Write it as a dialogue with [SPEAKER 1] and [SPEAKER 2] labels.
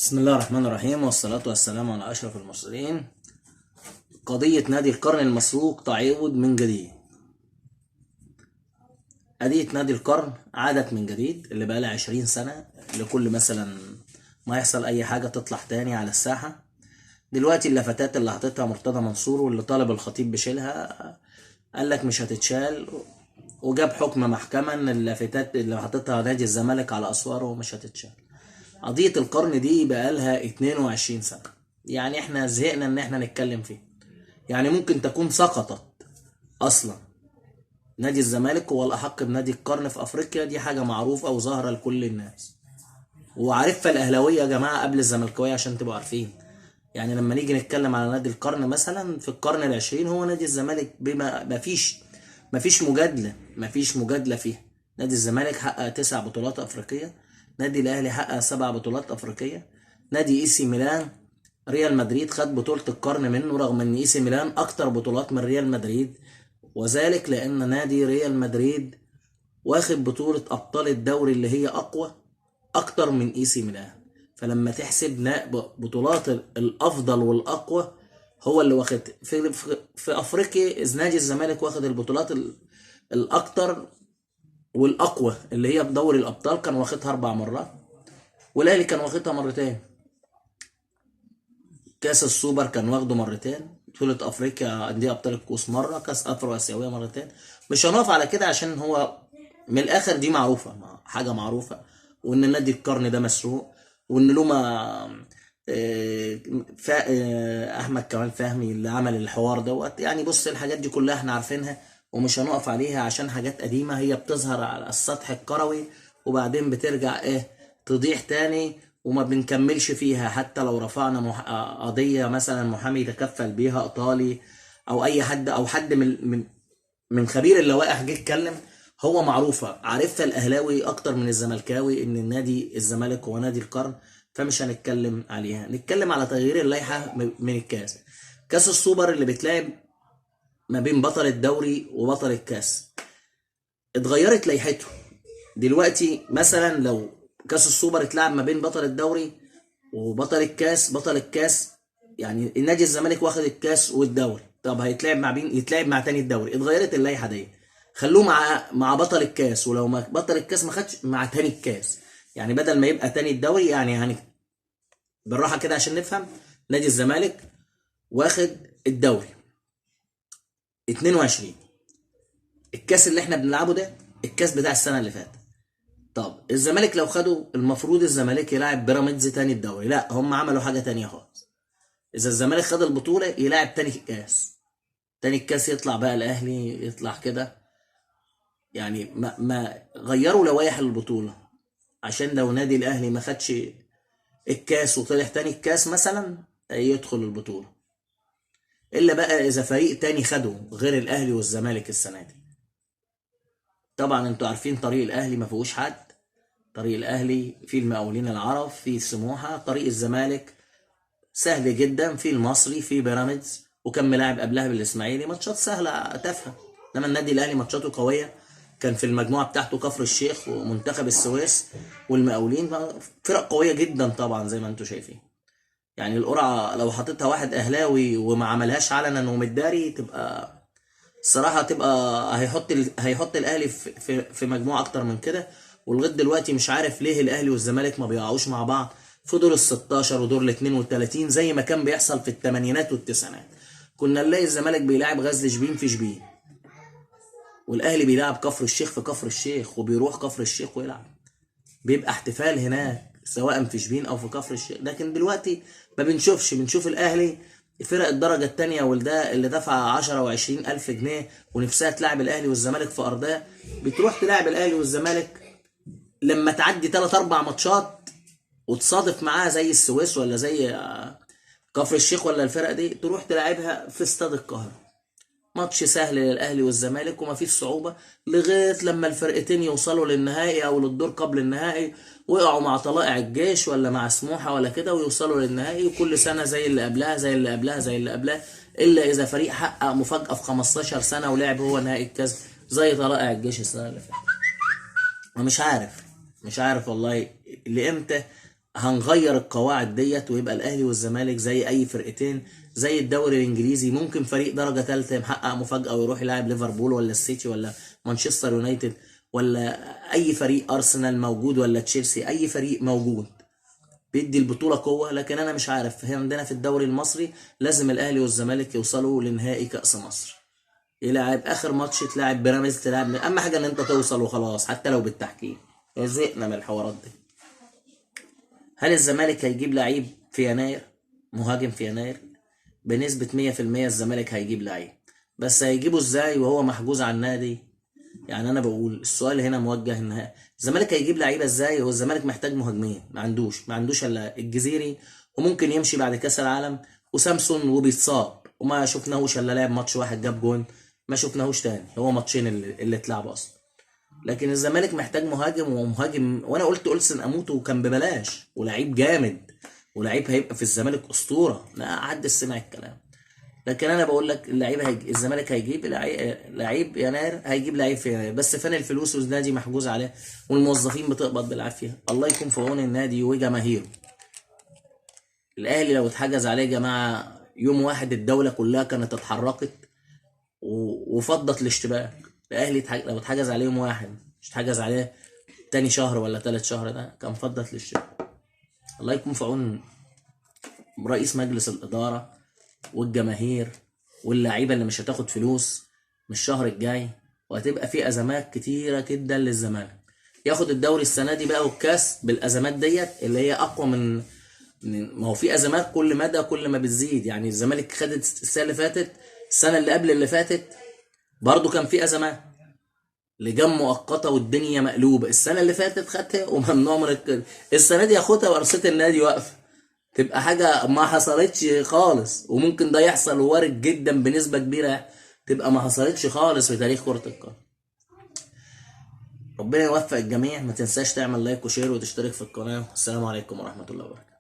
[SPEAKER 1] بسم الله الرحمن الرحيم، والصلاة والسلام على أشرف المرسلين. قضية نادي القرن المسروق تعود من جديد. قضية نادي القرن عادت من جديد اللي بقالها 20 سنة، لكل مثلا ما يحصل أي حاجة تطلع تاني على الساحة. دلوقتي اللافتات اللي حاططها مرتضى منصور واللي طالب الخطيب بشيلها قال لك مش هتتشال، وجاب حكم محكمة ان اللافتات اللي حاططها نادي الزمالك على أسواره مش هتتشال. قضية القرن دي بقالها 22 سنة، يعني احنا زهقنا ان احنا نتكلم فيه. يعني ممكن تكون سقطت اصلا. نادي الزمالك هو الاحق بنادي القرن في افريقيا، دي حاجة معروفة وظاهرة لكل الناس، وعارفها الاهلاوية يا جماعة قبل الزملكاوية عشان تبقوا عارفين. يعني لما نيجي نتكلم على نادي القرن مثلا في القرن العشرين هو نادي الزمالك، بما مفيش مجادلة فيها. نادي الزمالك حقق 9 بطولات افريقية، نادي الاهلي حقق 7 بطولات افريقية، نادي اي سي ميلان ريال مدريد خد بطولة القرن منه، رغم ان اي سي ميلان اكتر بطولات من ريال مدريد، وذلك لان نادي ريال مدريد واخد بطولة ابطال الدوري اللي هي اقوى اكتر من اي سي ميلان. فلما تحسب بطولات الافضل والاقوى هو اللي واخد في افريقيا، نادي الزمالك واخد البطولات الاكتر والاقوى اللي هي دوري الابطال كان واخدها 4 مرات، والاهلي كان واخدها مرتين. كاس السوبر كان واخده مرتين، بطولة افريقيا انديه ابطال الكؤوس مره، كاس افرو اسيويه مرتين. مش هنقف على كده عشان هو من الاخر دي معروفه، حاجه معروفه، وان نادي القرن ده مسروق، وان لوما احمد كمال فهمي اللي عمل الحوار دوت. يعني بص، الحاجات دي كلها احنا عارفينها ومش هنقف عليها عشان حاجات قديمه هي بتظهر على السطح الكروي وبعدين بترجع تضيع تاني، وما بنكملش فيها. حتى لو رفعنا قضيه مثلا محامي يتكفل بيها ايطالي او اي حد او حد من خبير اللوائح جه اتكلم، هو معروفه عارفها الاهلاوي اكتر من الزملكاوي ان النادي الزمالك هو نادي القرن، فمش هنتكلم عليها. نتكلم على تغيير اللائحه من الكاس. كاس السوبر اللي بتلعب ما بين بطل الدوري وبطل الكاس اتغيرت لائحته. دلوقتي مثلا لو كاس السوبر اتلعب ما بين بطل الدوري وبطل الكاس، بطل الكاس يعني النادي الزمالك واخد الكاس والدوري، طب هيتلعب مع مين؟ يتلعب مع تاني الدوري. اتغيرت اللائحه دي، خلوه مع بطل الكاس، ولو ما بطل الكاس ما خدش مع تاني الكاس. يعني بدل ما يبقى تاني الدوري، يعني بالراحه كده عشان نفهم، نادي الزمالك واخد الدوري 22، الكاس اللي احنا بنلعبه ده الكاس بتاع السنه اللي فاتت. طب الزمالك لو خدوا، المفروض الزمالك يلاعب بيراميدز تاني الدوري، لا هم عملوا حاجه تانية خالص. اذا الزمالك خد البطوله يلاعب تاني الكاس، تاني الكاس يطلع بقى الاهلي، يطلع كده. يعني ما غيروا لوائح البطوله عشان لو نادي الاهلي ما خدش الكاس وطلع تاني الكاس مثلا يدخل البطوله، الا بقى اذا فريق تاني خده غير الاهلي والزمالك السنه دي. طبعا انتوا عارفين طريق الاهلي ما فيهوش حد، طريق الاهلي فيه المقاولين العرب، فيه سموحه. طريق الزمالك سهل جدا، في المصري، في بيراميدز، وكان ملاعب قبلها بالاسماعيلي، ماتشات سهله تافهه. انما النادي الاهلي ماتشاته قويه، كان في المجموعه بتاعته كفر الشيخ ومنتخب السويس والمقاولين، فرق قويه جدا طبعا زي ما انتم شايفين. يعني القرعه لو حطيتها واحد اهلاوي وما عملهاش علنا ومتداري، تبقى الصراحه تبقى هيحط الاهلي في مجموعه اكتر من كده. ولغايه دلوقتي مش عارف ليه الاهلي والزمالك ما بيقعوش مع بعض في دور ال 16 ودور ال 32 زي ما كان بيحصل في الثمانينات والتسعينات. كنا نلاقي الزمالك بيلاعب غزل شبين في شبين، والاهلي بيلاعب كفر الشيخ في كفر الشيخ، وبيروح كفر الشيخ ويلعب، بيبقى احتفال هناك سواء في شبين او في كفر الشيخ. لكن دلوقتي ما بنشوف الاهلي فرق الدرجه الثانيه والده اللي دفع 10 و20 الف جنيه ونفسها تلعب الاهلي والزمالك في ارضها، بتروح تلعب الاهلي والزمالك لما تعدي 3 4 ماتشات وتصادف معاها زي السويس ولا زي كفر الشيخ ولا الفرق دي، تروح تلعبها في استاد القاهره. ماتش سهل للاهلي والزمالك وما فيش صعوبه، لغايه لما الفرقتين يوصلوا للنهائي او للدور قبل النهائي، ويقعوا مع طلائع الجيش ولا مع سموحه ولا كده ويوصلوا للنهائي. وكل سنه زي اللي قبلها زي اللي قبلها زي اللي قبلها، الا اذا فريق حقق مفاجاه في 15 سنه ولعب هو نهائي الكاس زي طلائع الجيش السنه اللي فاتت. ومش عارف والله لامتى هنغير القواعد ديت، ويبقى الاهلي والزمالك زي اي فرقتين، زي الدوري الانجليزي. ممكن فريق درجه ثالثه محقق مفاجاه ويروح يلعب ليفربول ولا السيتي ولا مانشستر يونايتد ولا اي فريق، ارسنال موجود ولا تشيلسي، اي فريق موجود بيدي البطوله قوه. لكن انا مش عارف، هنا عندنا في الدوري المصري لازم الاهلي والزمالك يوصلوا لنهائي كاس مصر، يلعب اخر ماتش، تلعب بيراميدز، تلعب، اهم حاجه ان انت توصل وخلاص حتى لو بالتحكيم. زهقنا من الحوارات دي. هل الزمالك هيجيب لعيب في يناير، مهاجم في يناير؟ بنسبة 100% الزمالك هيجيب لعيب، بس هيجيبه ازاي وهو محجوز على النادي؟ يعني انا بقول السؤال هنا موجه ان الزمالك هيجيب لعيبه ازاي؟ هو الزمالك محتاج مهاجمين، ما عندوش الا الجزيري، وممكن يمشي بعد كاس العالم، وسامسون وبيتصاب، وما شفناهوش الا لعب ماتش واحد جاب جون، ما شفناهوش تاني، هو ماتشين اللي اتلعبوا اصلا. لكن الزمالك محتاج مهاجم، ومهاجم، وانا قلت اولسن اموتو وكان ببلاش، ولعيب جامد، ولعيب هيبقى في الزمالك اسطوره، لا حد سمع الكلام. لكن انا بقول لك اللعيب الزمالك هيجيب لعيب يناير، هيجيب لعيب في يناير، بس فين الفلوس؟ والنادي محجوز عليه، والموظفين بتقبض بالعافيه. الله يكون في عون النادي وجماهيره. الاهلي لو اتحجز عليه يا جماعه يوم واحد الدوله كلها كانت اتحركت وفضت الاشتباك. الاهلي لو اتحجز عليه يوم واحد، مش اتحجز عليه تاني شهر ولا تالت شهر، ده كان فضت الاشتباك. الله يكون في عون رئيس مجلس الاداره والجماهير واللعيبه اللي مش هتاخد فلوس من الشهر الجاي، وهتبقى في ازمات كتيره جدا للزمالك. ياخد الدوري السنه دي بقى والكاس بالازمات ديت اللي هي اقوى ما هو في ازمات كل مدى كل ما بتزيد. يعني الزمالك خدت السنه اللي فاتت، السنه اللي قبل اللي فاتت برضو كان في ازمات، لجان مؤقته والدنيا مقلوبه. السنه اللي فاتت خدها وممنوع من السنه دي ياخدها وارصده النادي واقفه، تبقى حاجه ما حصلتش خالص. وممكن ده يحصل، وارد جدا بنسبه كبيره تبقى ما حصلتش خالص في تاريخ كره القدم. ربنا يوفق الجميع. ما تنساش تعمل لايك وشير وتشترك في القناه. السلام عليكم ورحمه الله وبركاته.